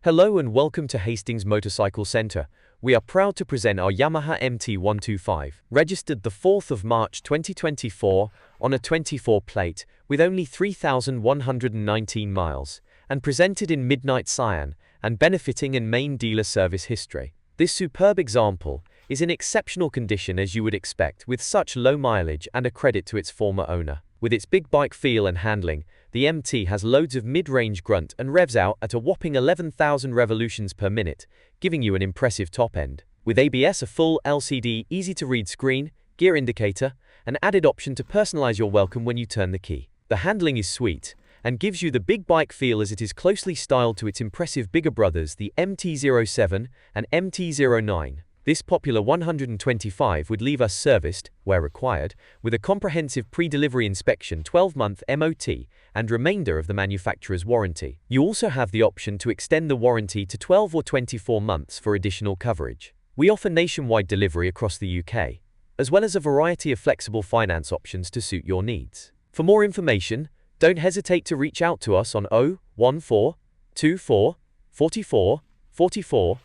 Hello and welcome to Hastings Motorcycle Centre. We are proud to present our Yamaha MT125, registered the 4th of March 2024 on a 24 plate with only 3,119 miles, and presented in midnight cyan and benefiting in main dealer service history. This superb example is in exceptional condition as you would expect with such low mileage and a credit to its former owner. With its big bike feel and handling, the MT has loads of mid-range grunt and revs out at a whopping 11,000 revolutions per minute, giving you an impressive top end. With ABS, a full LCD easy-to-read screen, gear indicator, an added option to personalize your welcome when you turn the key. The handling is sweet and gives you the big bike feel as it is closely styled to its impressive bigger brothers, the MT-07 and MT-09. This popular 125 would leave us serviced, where required, with a comprehensive pre-delivery inspection, 12-month MOT, and remainder of the manufacturer's warranty. You also have the option to extend the warranty to 12 or 24 months for additional coverage. We offer nationwide delivery across the UK, as well as a variety of flexible finance options to suit your needs. For more information, don't hesitate to reach out to us on 014 24 44 44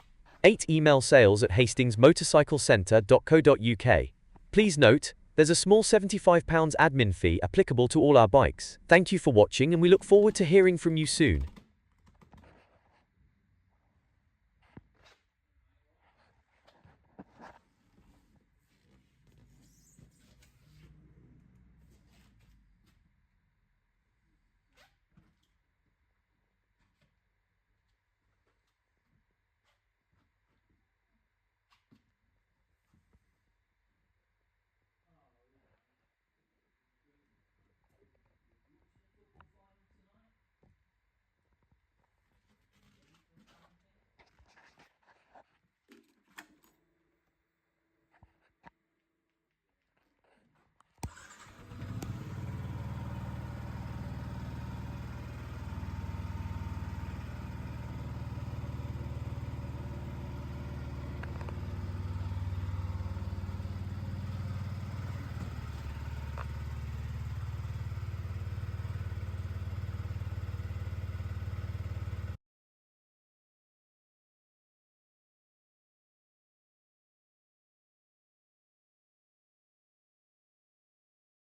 8. Email sales@hastingsmotorcyclecentre.co.uk. Please note, there's a small £75 admin fee applicable to all our bikes. Thank you for watching and we look forward to hearing from you soon.